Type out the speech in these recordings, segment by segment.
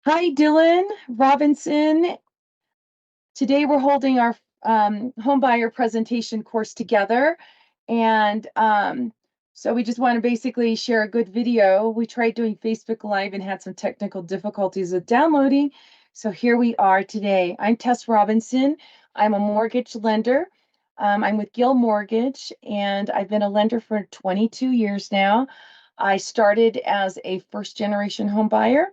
Hi, Dylan Robinson. Today we're holding our home buyer presentation course together. And so we just want to basically share a good video. We tried doing Facebook Live and had some technical difficulties with downloading. So here we are today. I'm Tess Robinson. I'm a mortgage lender. I'm with Gill Mortgage, and I've been a lender for 22 years now. I started as a first generation home buyer,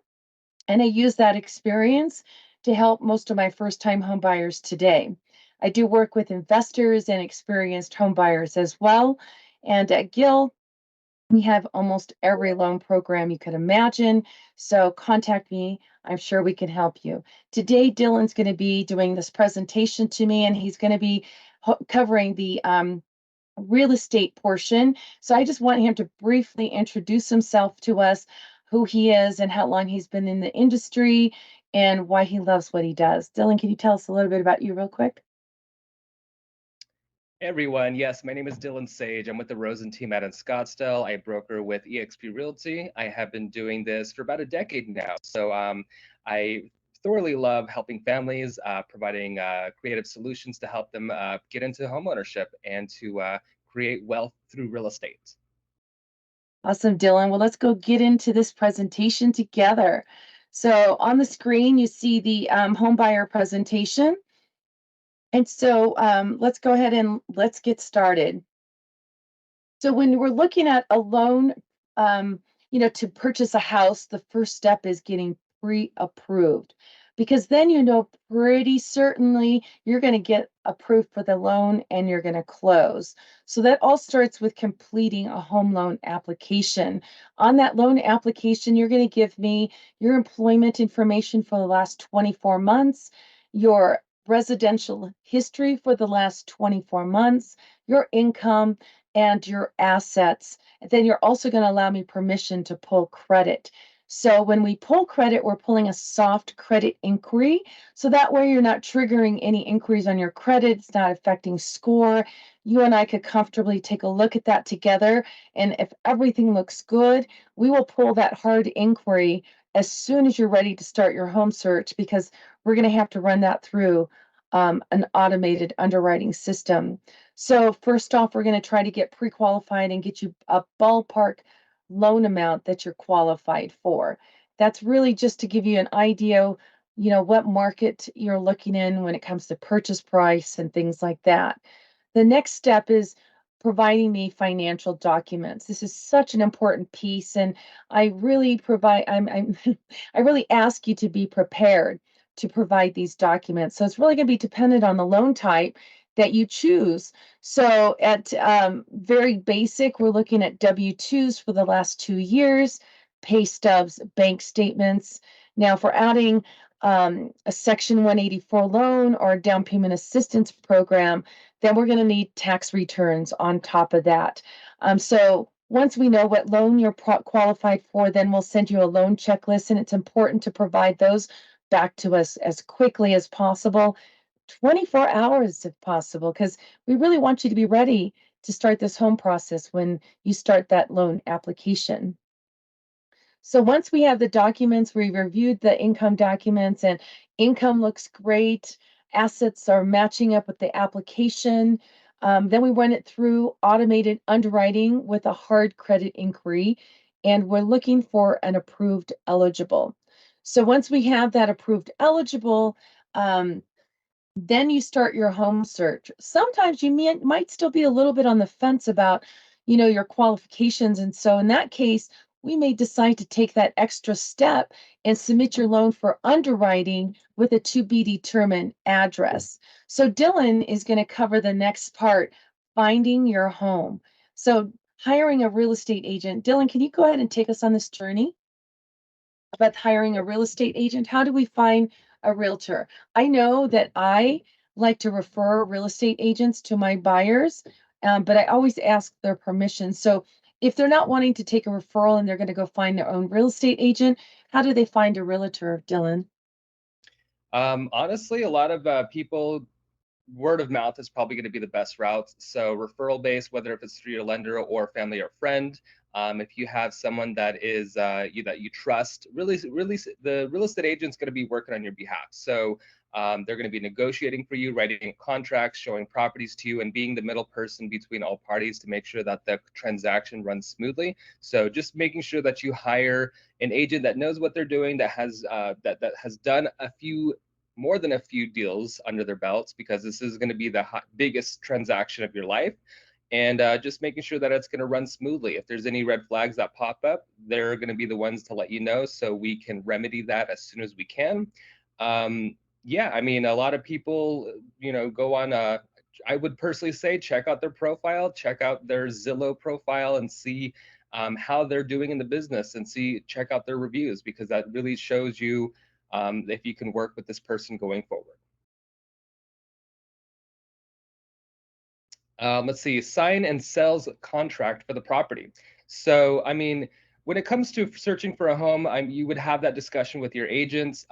and I use that experience to help most of my first time home buyers today. I do work with investors and experienced home buyers as well. And at Gill, we have almost every loan program you could imagine. So contact me. I'm sure we can help you. Today, Dylan's going to be doing this presentation to me, and he's going to be covering the real estate portion. So I just want him to briefly introduce himself to us, who he is and how long he's been in the industry and why he loves what he does. Dylan, can you tell us a little bit about you real quick? Hey everyone, yes, my name is Dylan Sage. I'm with the Rosen team out in Scottsdale. I broker with eXp Realty. I have been doing this for about a decade now. I thoroughly love helping families, providing creative solutions to help them get into homeownership and to create wealth through real estate. Awesome, Dylan. Well, let's go get into this presentation together. So on the screen, you see the home buyer presentation. And so let's go ahead and let's get started. So when we're looking at a loan, to purchase a house, the first step is getting pre-approved, because then pretty certainly you're going to get approved for the loan and you're going to close. So that all starts with completing a home loan application. On that loan application, you're going to give me your employment information for the last 24 months, your residential history for the last 24 months, your income, and your assets. And then you're also going to allow me permission to pull credit. So when we pull credit, we're pulling a soft credit inquiry. So that way you're not triggering any inquiries on your credit. It's not affecting score. You and I could comfortably take a look at that together. And if everything looks good, we will pull that hard inquiry as soon as you're ready to start your home search, because we're going to have to run that through an automated underwriting system. So first off, we're going to try to get pre-qualified and get you a ballpark loan amount that you're qualified for. That's really just to give you an idea, what market you're looking in when it comes to purchase price and things like that. The next step is providing me financial documents. This is such an important piece, and I really I really ask you to be prepared to provide these documents. So it's really going to be dependent on the loan type that you choose. So at very basic, we're looking at W-2s for the last 2 years, pay stubs, bank statements. Now, if we're adding a Section 184 loan or a down payment assistance program, then we're going to need tax returns on top of that. So once we know what loan you're qualified for, then we'll send you a loan checklist, and it's important to provide those back to us as quickly as possible, 24 hours if possible, because we really want you to be ready to start this home process when you start that loan application. So once we have the documents, we reviewed the income documents and income looks great, assets are matching up with the application. Then we run it through automated underwriting with a hard credit inquiry, and we're looking for an approved eligible. So once we have that approved eligible, then you start your home search. Sometimes you might still be a little bit on the fence about, your qualifications. And so in that case, we may decide to take that extra step and submit your loan for underwriting with a to be determined address. So Dylan is going to cover the next part, finding your home. So hiring a real estate agent. Dylan, can you go ahead and take us on this journey about hiring a real estate agent? How do we find a realtor? I know that I like to refer real estate agents to my buyers, but I always ask their permission. So if they're not wanting to take a referral and they're going to go find their own real estate agent, how do they find a realtor, Dylan? Honestly, a lot of people word of mouth is probably going to be the best route. So referral based, whether if it's through your lender or family or friend. If you have someone that is that you trust, really, the real estate agent's going to be working on your behalf. So they're going to be negotiating for you, writing contracts, showing properties to you, and being the middle person between all parties to make sure that the transaction runs smoothly. So just making sure that you hire an agent that knows what they're doing, that has that has done more than a few deals under their belts, because this is going to be the biggest transaction of your life. And just making sure that it's going to run smoothly. If there's any red flags that pop up, they're going to be the ones to let you know, so we can remedy that as soon as we can. Yeah, I mean, a lot of people, go on. I would personally say check out their profile, check out their Zillow profile, and see how they're doing in the business, and check out their reviews, because that really shows you if you can work with this person going forward. Let's see, sign and sells contract for the property. So, I mean, when it comes to searching for a home, you would have that discussion with your agents,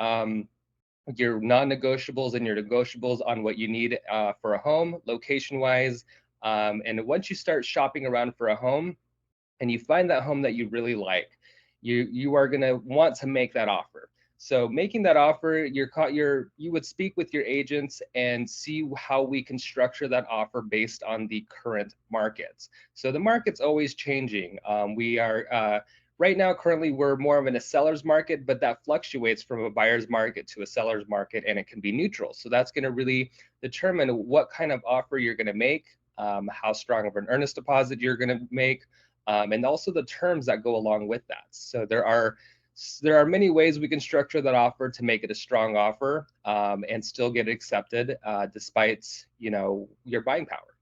your non-negotiables and your negotiables on what you need for a home, location-wise. And once you start shopping around for a home, and you find that home that you really like, you are going to want to make that offer. So making that offer, you would speak with your agents and see how we can structure that offer based on the current markets. So the market's always changing. We are right now, currently, we're more of in a seller's market, but that fluctuates from a buyer's market to a seller's market, and it can be neutral. So that's going to really determine what kind of offer you're going to make, how strong of an earnest deposit you're going to make, and also the terms that go along with that. So there are many ways we can structure that offer to make it a strong offer, and still get it accepted despite your buying power.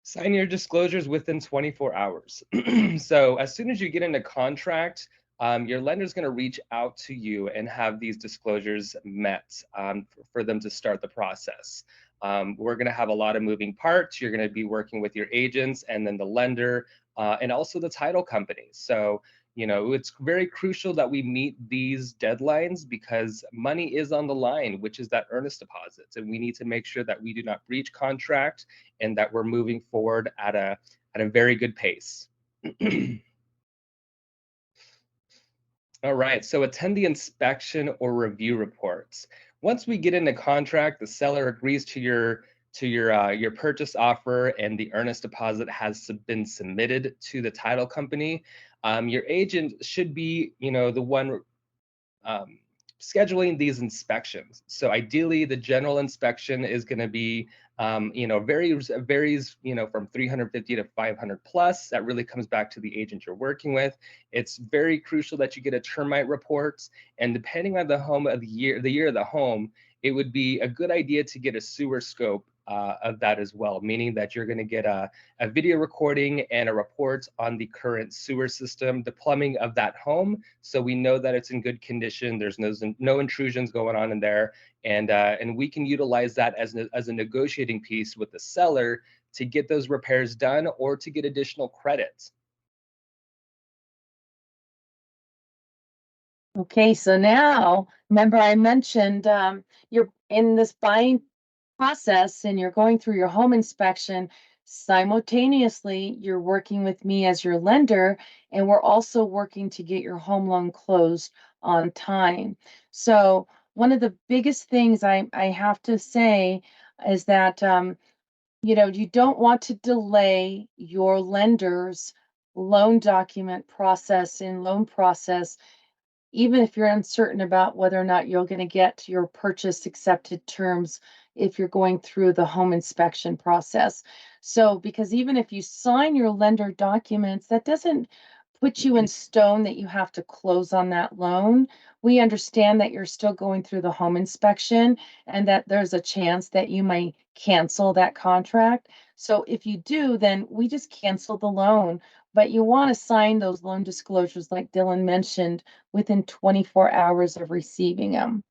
Sign your disclosures within 24 hours. So as soon as you get into contract, your lender is going to reach out to you and have these disclosures met for them to start the process. We're going to have a lot of moving parts. You're going to be working with your agents and then the lender and also the title company. So, it's very crucial that we meet these deadlines, because money is on the line, which is that earnest deposits. And we need to make sure that we do not breach contract and that we're moving forward at a very good pace. All right, so attend the inspection or review reports. Once we get into contract, the seller agrees to your purchase offer, and the earnest deposit has been submitted to the title company. Your agent should be, the one scheduling these inspections. So ideally, the general inspection is going to be, varies, from 350 to 500 plus. That really comes back to the agent you're working with. It's very crucial that you get a termite report, and depending on the home of the year of the home, it would be a good idea to get a sewer scope of that as well, meaning that you're going to get a video recording and a report on the current sewer system, the plumbing of that home, so we know that it's in good condition. There's no intrusions going on in there, and we can utilize that as a negotiating piece with the seller to get those repairs done or to get additional credits. Okay, so now, remember I mentioned you're in this buying process and you're going through your home inspection. Simultaneously, you're working with me as your lender, and we're also working to get your home loan closed on time. So one of the biggest things I have to say is that you don't want to delay your lender's loan document process and loan process, even if you're uncertain about whether or not you're going to get your purchase accepted terms if you're going through the home inspection process. So, because even if you sign your lender documents, that doesn't put you in stone that you have to close on that loan. We understand that you're still going through the home inspection and that there's a chance that you might cancel that contract. So if you do, then we just cancel the loan. But you want to sign those loan disclosures, like Dylan mentioned, within 24 hours of receiving them.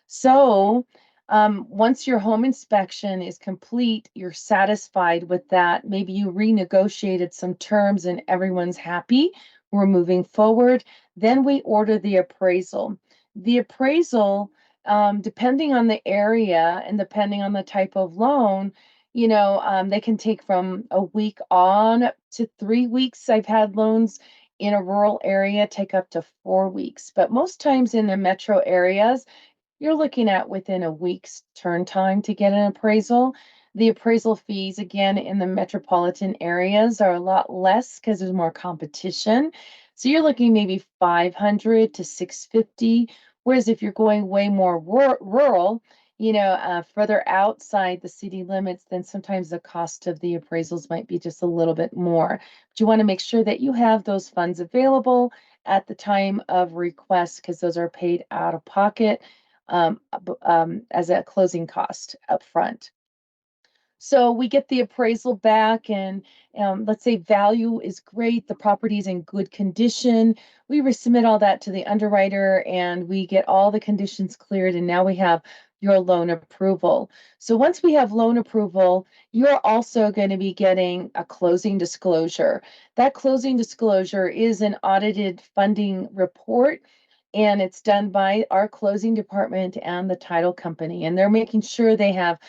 So once your home inspection is complete, you're satisfied with that. Maybe you renegotiated some terms and everyone's happy. We're moving forward. Then we order the appraisal. The appraisal depending on the area and depending on the type of loan, they can take from a week on up to 3 weeks. I've had loans in a rural area take up to 4 weeks, but most times in the metro areas, you're looking at within a week's turn time to get an appraisal. The appraisal fees, again, in the metropolitan areas are a lot less because there's more competition. So you're looking maybe 500 to 650. Whereas if you're going way more rural, further outside the city limits, then sometimes the cost of the appraisals might be just a little bit more. But you want to make sure that you have those funds available at the time of request because those are paid out of pocket as a closing cost up front. So we get the appraisal back, and let's say value is great, the property is in good condition. We resubmit all that to the underwriter, and we get all the conditions cleared, and now we have your loan approval. So once we have loan approval, you're also going to be getting a closing disclosure. That closing disclosure is an audited funding report, and it's done by our closing department and the title company, and they're making sure they have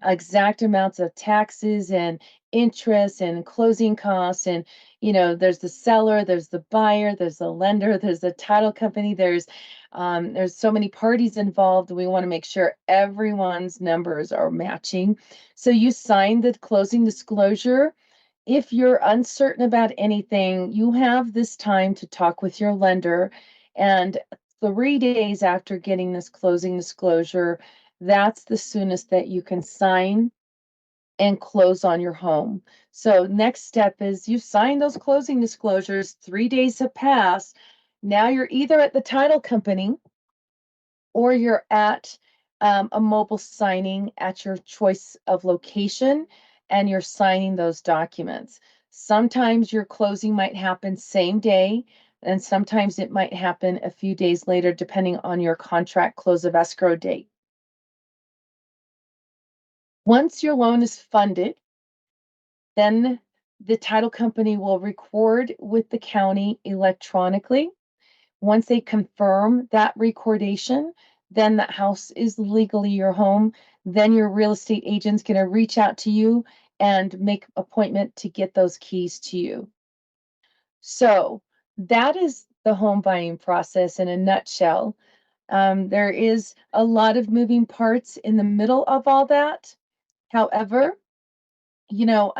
exact amounts of taxes and interest and closing costs. And there's the seller, there's the buyer, there's the lender, there's the title company, there's so many parties involved. We want to make sure everyone's numbers are matching. So you sign the closing disclosure. If you're uncertain about anything, you have this time to talk with your lender, and 3 days after getting this closing disclosure, that's the soonest that you can sign and close on your home. So next step is you sign those closing disclosures, 3 days have passed. Now you're either at the title company or you're at a mobile signing at your choice of location, and you're signing those documents. Sometimes your closing might happen same day, and sometimes it might happen a few days later, depending on your contract close of escrow date. Once your loan is funded, then the title company will record with the county electronically. Once they confirm that recordation, then that house is legally your home. Then your real estate agent's going to reach out to you and make appointment to get those keys to you. So that is the home buying process in a nutshell. There is a lot of moving parts in the middle of all that. However, you know,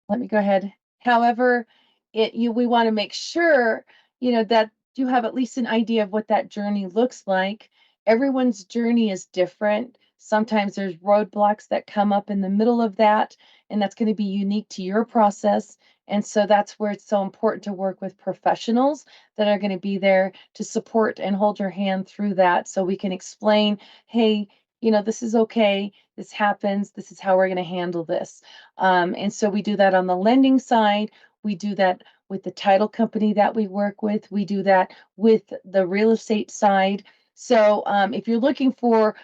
let me go ahead. However, we want to make sure, that you have at least an idea of what that journey looks like. Everyone's journey is different. Sometimes there's roadblocks that come up in the middle of that, and that's going to be unique to your process. And so that's where it's so important to work with professionals that are going to be there to support and hold your hand through that so we can explain, hey, this is okay. This happens. This is how we're going to handle this. And so we do that on the lending side. We do that with the title company that we work with. We do that with the real estate side. So if you're looking for,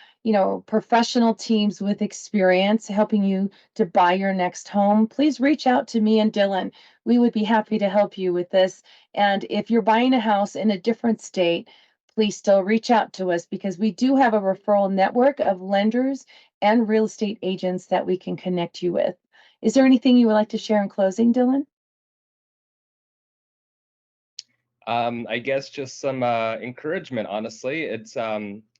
professional teams with experience helping you to buy your next home, please reach out to me and Dylan. We would be happy to help you with this. And if you're buying a house in a different state, please still reach out to us because we do have a referral network of lenders and real estate agents that we can connect you with. Is there anything you would like to share in closing, Dylan? I guess just some encouragement, honestly. It's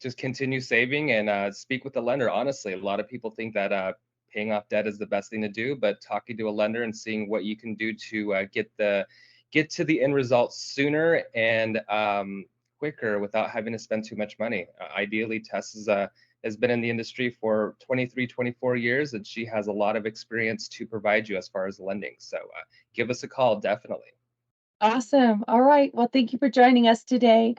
just continue saving and speak with the lender. Honestly, a lot of people think that paying off debt is the best thing to do, but talking to a lender and seeing what you can do to get to the end result sooner and quicker without having to spend too much money. Ideally, Tess has been in the industry for 23, 24 years, and she has a lot of experience to provide you as far as lending. So give us a call, definitely. Awesome. All right. Well, thank you for joining us today.